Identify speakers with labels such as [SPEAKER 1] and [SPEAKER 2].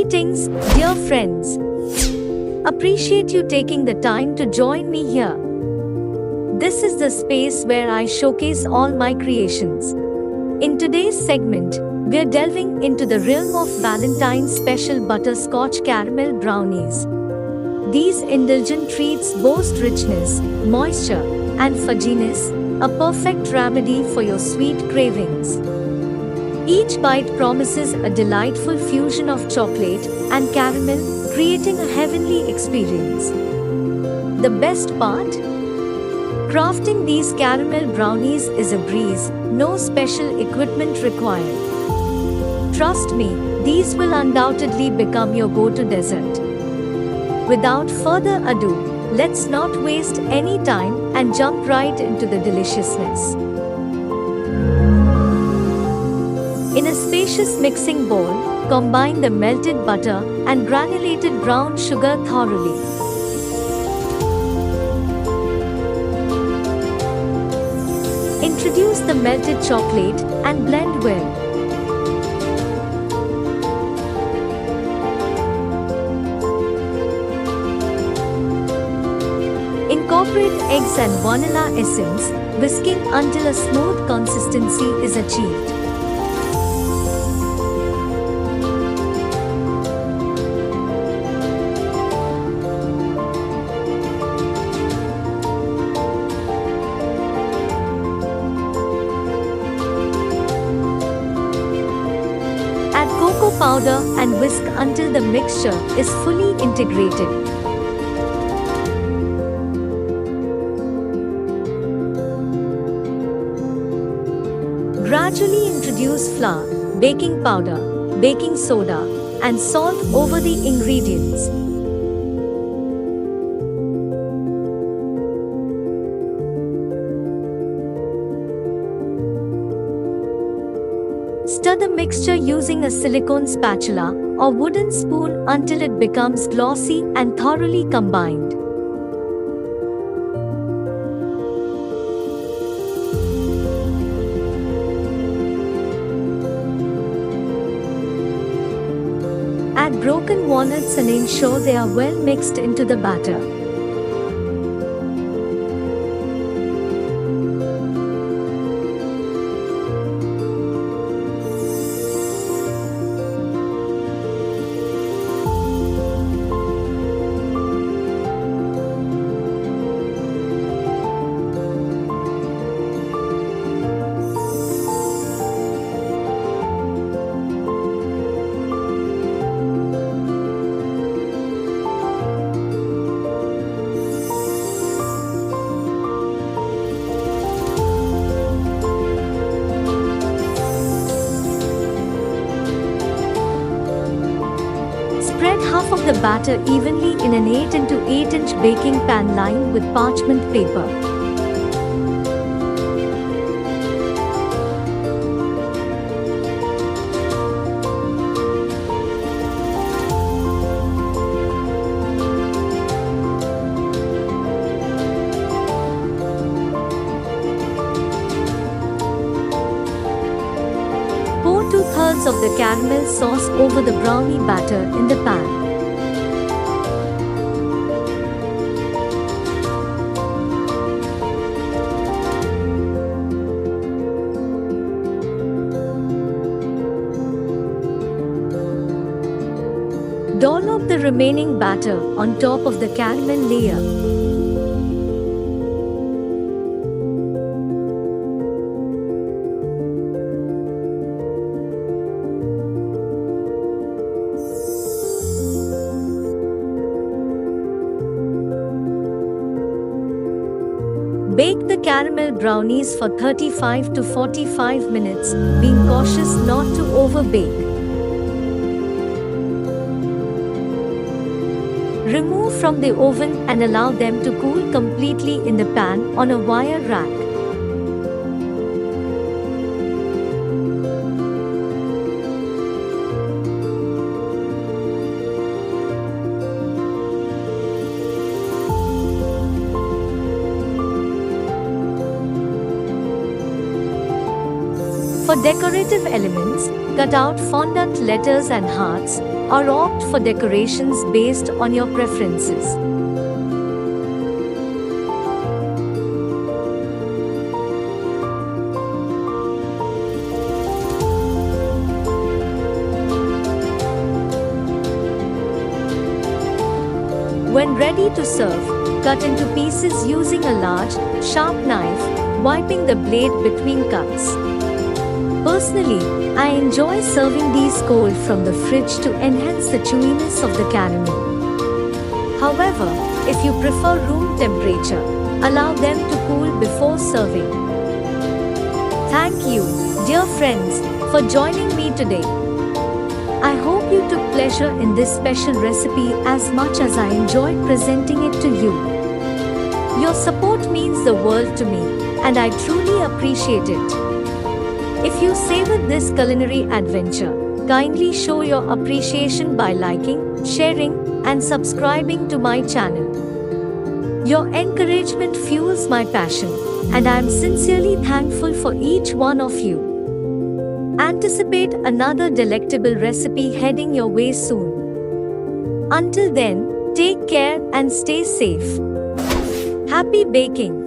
[SPEAKER 1] Greetings, dear friends. Appreciate you taking the time to join me here. This is the space where I showcase all my creations. In today's segment, we're delving into the realm of Valentine's special butterscotch caramel brownies. These indulgent treats boast richness, moisture, and fudginess, a perfect remedy for your sweet cravings. Each bite promises a delightful fusion of chocolate and caramel, creating a heavenly experience. The best part? Crafting these caramel brownies is a breeze, no special equipment required. Trust me, these will undoubtedly become your go-to dessert. Without further ado, let's not waste any time and jump right into the deliciousness. In a spacious mixing bowl, combine the melted butter and granulated brown sugar thoroughly. Introduce the melted chocolate and blend well. Incorporate eggs and vanilla essence, whisking until a smooth consistency is achieved. Add cocoa powder and whisk until the mixture is fully integrated. Gradually introduce flour, baking powder, baking soda, and salt over the ingredients. Stir the mixture using a silicone spatula or wooden spoon until it becomes glossy and thoroughly combined. Add broken walnuts and ensure they are well mixed into the batter. Spread half of the batter evenly in an 8 into 8-inch baking pan lined with parchment paper. Pour 2/3 of the caramel sauce over the brownie batter in the pan. Dollop the remaining batter on top of the caramel layer. Bake the caramel brownies for 35 to 45 minutes, being cautious not to overbake. Remove from the oven and allow them to cool completely in the pan on a wire rack. For For decorative elements, cut out fondant letters and hearts, or opt for decorations based on your preferences. When ready to serve, cut into pieces using a large, sharp knife, wiping the blade between cuts. Personally, I enjoy serving these cold from the fridge to enhance the chewiness of the caramel. However, if you prefer room temperature, allow them to cool before serving. Thank you, dear friends, for joining me today. I hope you took pleasure in this special recipe as much as I enjoyed presenting it to you. Your support means the world to me, and I truly appreciate it. If you savored this culinary adventure, kindly show your appreciation by liking, sharing, and subscribing to my channel. Your encouragement fuels my passion, and I am sincerely thankful for each one of you. Anticipate another delectable recipe heading your way soon. Until then, take care and stay safe. Happy baking!